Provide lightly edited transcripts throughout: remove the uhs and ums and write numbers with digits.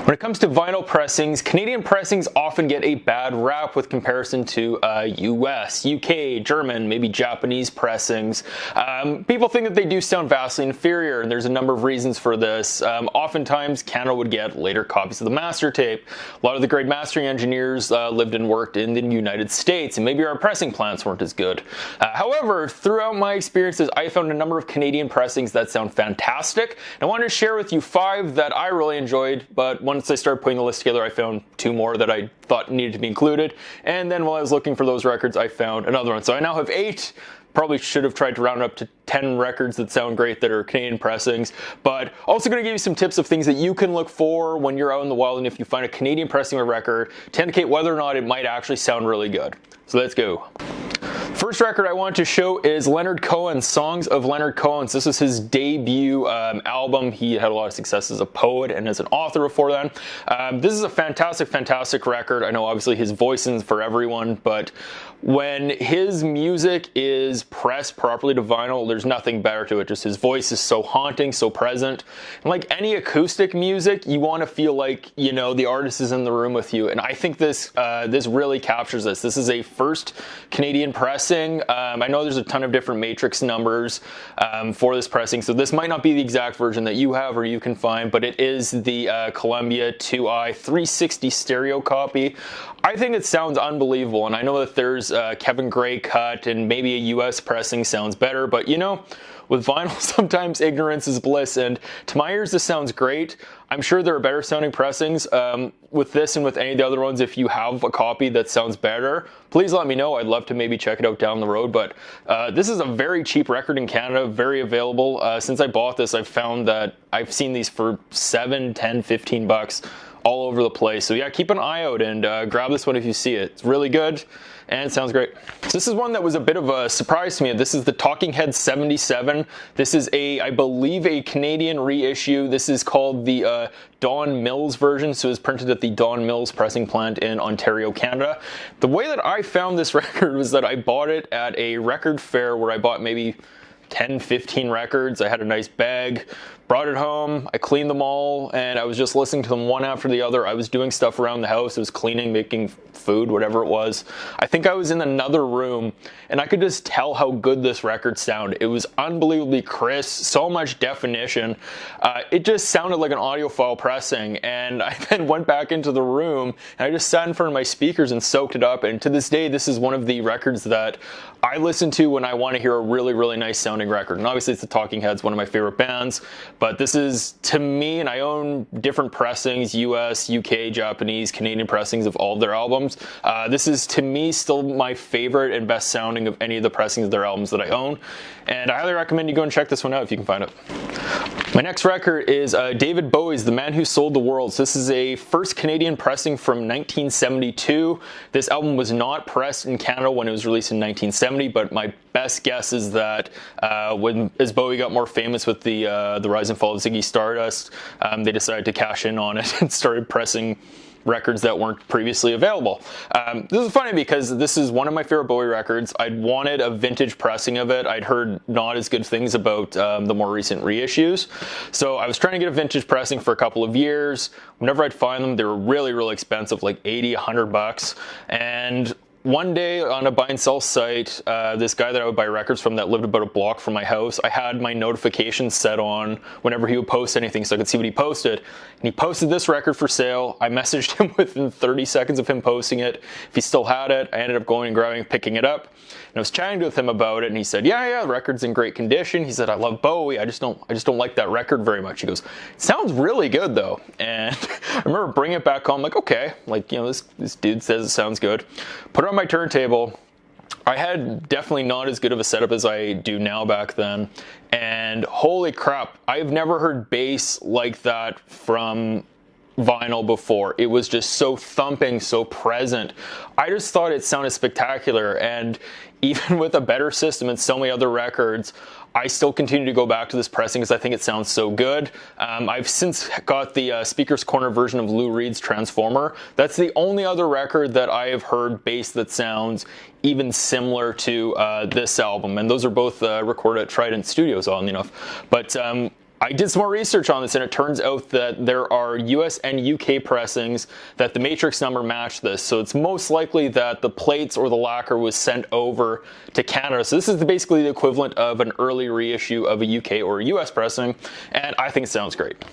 When it comes to vinyl pressings, Canadian pressings often get a bad rap with comparison to US, UK, German, maybe Japanese pressings. People think that they do sound vastly inferior, and there's a number of reasons for this. Oftentimes, Canada would get later copies of the master tape. A lot of the great mastering engineers lived and worked in the United States, and maybe our pressing plants weren't as good. However, throughout my experiences, I found a number of Canadian pressings that sound fantastic, and I wanted to share with you 5 that I really enjoyed, but once I started putting the list together, I found 2 more that I thought needed to be included. And then while I was looking for those records, I found another one. So I now have 8. Probably should have tried to round up to 10 records that sound great that are Canadian pressings. But also going to give you some tips of things that you can look for when you're out in the wild, and if you find a Canadian pressing of a record, to indicate whether or not it might actually sound really good. So let's go. First record I want to show is Leonard Cohen's Songs of Leonard Cohen. This was his debut album. He had a lot of success as a poet and as an author before then. This is a fantastic, fantastic record. I know obviously his voice isn't for everyone, but when his music is pressed properly to vinyl, there's nothing better to it. Just his voice is so haunting, so present. And like any acoustic music, you want to feel like, you know, the artist is in the room with you. And I think this really captures this. This is a first Canadian pressing. I know there's a ton of different matrix numbers for this pressing, so this might not be the exact version that you have or you can find, but it is the Columbia 2i 360 stereo copy. I think it sounds unbelievable, and I know that there's Kevin Gray cut and maybe a US pressing sounds better, but you know, with vinyl, sometimes ignorance is bliss, and to my ears, this sounds great. I'm sure there are better sounding pressings with this and with any of the other ones. If you have a copy that sounds better, please let me know. I'd love to maybe check it out down the road, but this is a very cheap record in Canada, very available. Since I bought this, I've found that I've seen these for $7, $10, $15 all over the place. So yeah, keep an eye out and grab this one if you see it. It's really good and it sounds great. So this is one that was a bit of a surprise to me. This is the Talking Heads 77. This is I believe a Canadian reissue. This is called the Don Mills version, so it was printed at the Don Mills pressing plant in Ontario, Canada. The way that I found this record was that I bought it at a record fair where I bought maybe 10, 15 records. I had a nice bag, brought it home, I cleaned them all, and I was just listening to them one after the other. I was doing stuff around the house. I was cleaning, making food, whatever it was. I think I was in another room, and I could just tell how good this record sounded. It was unbelievably crisp, so much definition. It just sounded like an audiophile pressing, and I then went back into the room, and I just sat in front of my speakers and soaked it up, and to this day, this is one of the records that I listen to when I want to hear a really, really nice sounding record. And obviously it's the Talking Heads, one of my favorite bands, but this is, to me, and I own different pressings, US, UK, Japanese, Canadian pressings of all of their albums. This is, to me, still my favorite and best sounding of any of the pressings of their albums that I own. And I highly recommend you go and check this one out if you can find it. My next record is David Bowie's The Man Who Sold the World. So this is a first Canadian pressing from 1972. This album was not pressed in Canada when it was released in 1970, but my best guess is that as Bowie got more famous with the rise and fall of Ziggy Stardust, they decided to cash in on it and started pressing records that weren't previously available. This is funny because this is one of my favorite Bowie records. I'd wanted a vintage pressing of it. I'd heard not as good things about the more recent reissues. So I was trying to get a vintage pressing for a couple of years. Whenever I'd find them, they were really, really expensive, like $80, $100. And one day on a buy and sell site, this guy that I would buy records from that lived about a block from my house, I had my notifications set on whenever he would post anything so I could see what he posted. And he posted this record for sale. I messaged him within 30 seconds of him posting it. If he still had it, I ended up going and grabbing, picking it up. And I was chatting with him about it, and he said, yeah, the record's in great condition. He said, I love Bowie. I just don't like that record very much. He goes, it sounds really good though. And I remember bringing it back home, like, okay, like, you know, this dude says it sounds good. Put it on my turntable. I had definitely not as good of a setup as I do now back then. And holy crap, I've never heard bass like that from vinyl before. It was just so thumping, so present. I just thought it sounded spectacular, and even with a better system and so many other records, I still continue to go back to this pressing because I think it sounds so good. I've since got the Speaker's Corner version of Lou Reed's Transformer. That's the only other record that I have heard bass that sounds even similar to this album, and those are both recorded at Trident Studios, oddly enough. But I did some more research on this, and it turns out that there are US and UK pressings that the matrix number match this. So it's most likely that the plates or the lacquer was sent over to Canada. So this is basically the equivalent of an early reissue of a UK or a US pressing, and I think it sounds great.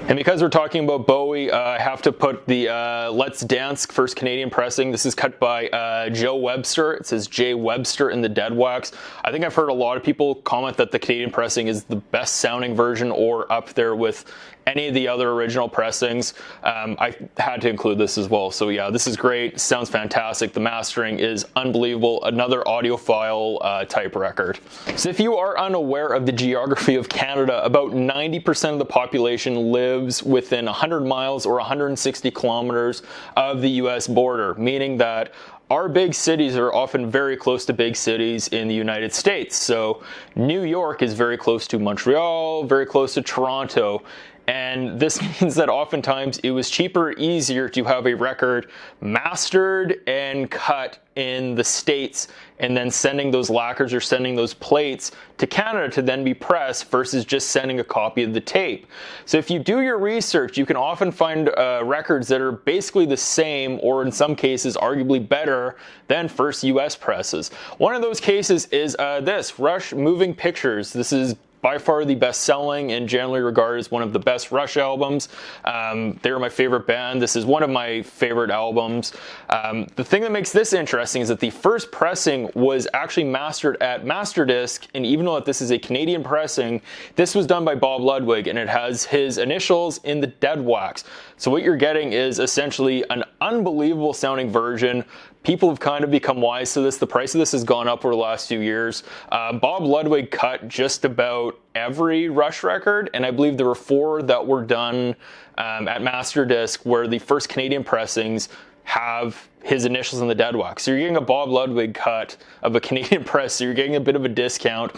And because we're talking about Bowie, I have to put the Let's Dance first Canadian pressing. This is cut by Joe Webster. It says J. Webster in the dead wax. I think I've heard a lot of people comment that the Canadian pressing is the best sounding version or up there with any of the other original pressings. I had to include this as well. So yeah, this is great. Sounds fantastic. The mastering is unbelievable. Another audiophile type record. So if you are unaware of the geography of Canada, about 90% of the population lives within 100 miles or 160 kilometers of the US border, meaning that our big cities are often very close to big cities in the United States. So New York is very close to Montreal, very close to Toronto. And this means that oftentimes it was cheaper or easier to have a record mastered and cut in the States and then sending those lacquers or sending those plates to Canada to then be pressed versus just sending a copy of the tape. So if you do your research, you can often find records that are basically the same or in some cases arguably better than first US presses. One of those cases is this, Rush Moving Pictures. This is by far the best selling and generally regarded as one of the best Rush albums. They were my favorite band. This is one of my favorite albums. The thing that makes this interesting is that the first pressing was actually mastered at Masterdisc, and even though this is a Canadian pressing, this was done by Bob Ludwig, and it has his initials in the dead wax. So what you're getting is essentially an unbelievable sounding version. People have kind of become wise to this. The price of this has gone up over the last few years. Bob Ludwig cut just about every Rush record, and I believe there were 4 that were done at Masterdisc where the first Canadian pressings have his initials in the dead wax. So you're getting a Bob Ludwig cut of a Canadian press, so you're getting a bit of a discount.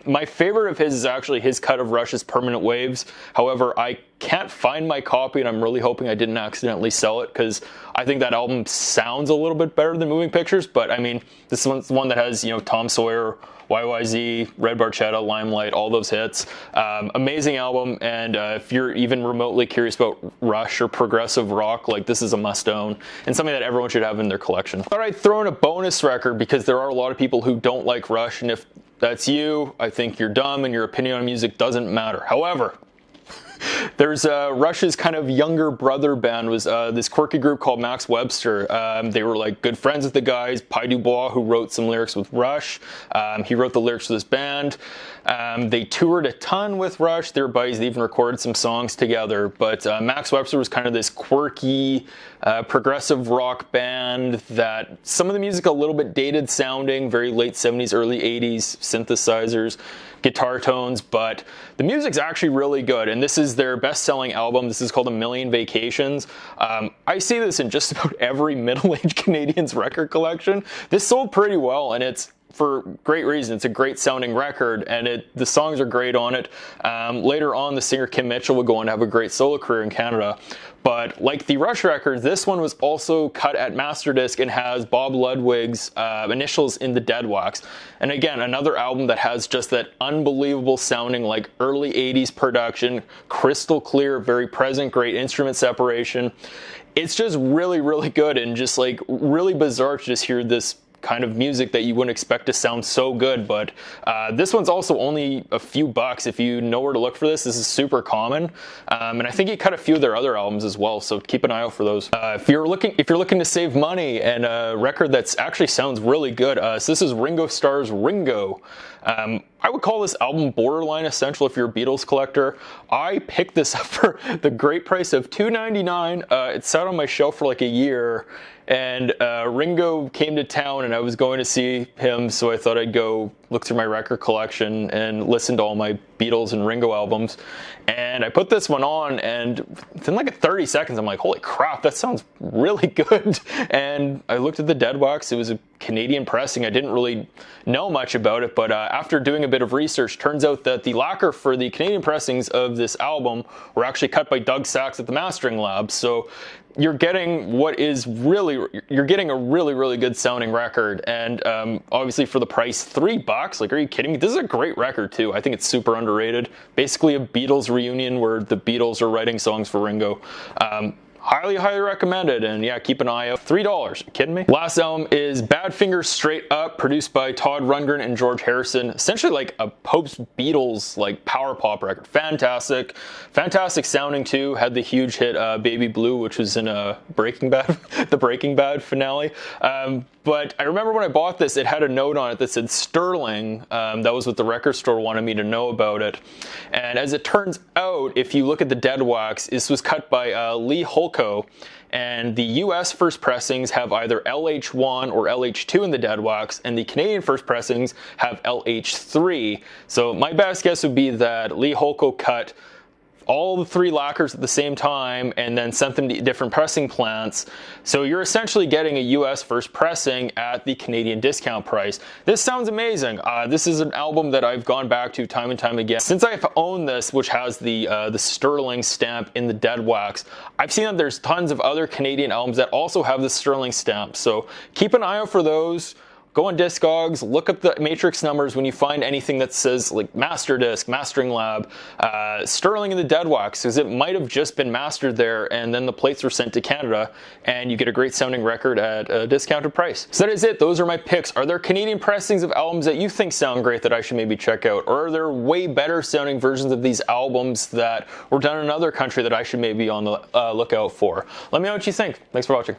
My favorite of his is actually his cut of Rush's Permanent Waves. However, I can't find my copy, and I'm really hoping I didn't accidentally sell it because I think that album sounds a little bit better than Moving Pictures. But I mean, this one's the one that has, Tom Sawyer, YYZ, Red Barchetta, Limelight, all those hits. Amazing album, and if you're even remotely curious about Rush or progressive rock, like this is a must-own and something that everyone should have in their collection. All right, throw in a bonus record because there are a lot of people who don't like Rush, and if that's you, I think you're dumb and your opinion on music doesn't matter. However, there's Rush's kind of younger brother band was this quirky group called Max Webster. They were like good friends with the guys. Pi Dubois, who wrote some lyrics with Rush, he wrote the lyrics for this band. They toured a ton with Rush. They were buddies. They even recorded some songs together. But Max Webster was kind of this quirky, progressive rock band that some of the music a little bit dated sounding, very late 70s, early 80s, synthesizers, guitar tones, but the music's actually really good, and this is their best-selling album. This is called A Million Vacations. I see this in just about every middle-aged Canadian's record collection. This sold pretty well, and it's for great reason. It's a great sounding record, and the songs are great on it. Later on, the singer Kim Mitchell would go on to have a great solo career in Canada. But like the Rush records, this one was also cut at Masterdisc and has Bob Ludwig's initials in the dead wax. And again, another album that has just that unbelievable sounding, like early 80s production, crystal clear, very present, great instrument separation. It's just really, really good, and just like really bizarre to just hear this kind of music that you wouldn't expect to sound so good. But this one's also only a few bucks if you know where to look for this. This is super common, and I think he cut a few of their other albums as well, so keep an eye out for those. If you're looking to save money and a record that actually sounds really good, so this is Ringo Starr's Ringo. I would call this album borderline essential if you're a Beatles collector. I picked this up for the great price of $2.99. It sat on my shelf for like a year, and Ringo came to town and I was going to see him, so I thought I'd go look through my record collection and listen to all my Beatles and Ringo albums. And I put this one on, and within like 30 seconds I'm like, holy crap, that sounds really good. And I looked at the dead wax. It was a Canadian pressing. I didn't really know much about it, but after doing a bit of research, turns out that the lacquer for the Canadian pressings of this album were actually cut by Doug Sachs at the mastering lab. So you're getting you're getting a really good sounding record, and obviously for the price, $3. Like, are you kidding me? This is a great record too. I think it's super underrated. Basically a Beatles reunion where the Beatles are writing songs for Ringo. Highly recommended, and yeah, keep an eye out. $3, are you kidding me? Last album is Badfinger Straight Up, produced by Todd Rundgren and George Harrison. Essentially like a post-Beatles like power pop record. Fantastic sounding too. Had the huge hit Baby Blue, which was in Breaking Bad, the Breaking Bad finale. But I remember when I bought this, it had a note on it that said Sterling. That was what the record store wanted me to know about it. And as it turns out, if you look at the dead wax, this was cut by Lee Holko. And the US first pressings have either LH1 or LH2 in the dead wax, and the Canadian first pressings have LH3. So my best guess would be that Lee Holko cut all the 3 lacquers at the same time and then sent them to different pressing plants. So you're essentially getting a US first pressing at the Canadian discount price. This sounds amazing. This is an album that I've gone back to time and time again. Since I've owned this, which has the Sterling stamp in the dead wax, I've seen that there's tons of other Canadian albums that also have the Sterling stamp. So keep an eye out for those. Go on Discogs, look up the matrix numbers when you find anything that says like Master Disc, Mastering Lab, Sterling in the dead wax, because it might have just been mastered there and then the plates were sent to Canada and you get a great sounding record at a discounted price. So that is it. Those are my picks. Are there Canadian pressings of albums that you think sound great that I should maybe check out? Or are there way better sounding versions of these albums that were done in another country that I should maybe be on the lookout for? Let me know what you think. Thanks for watching.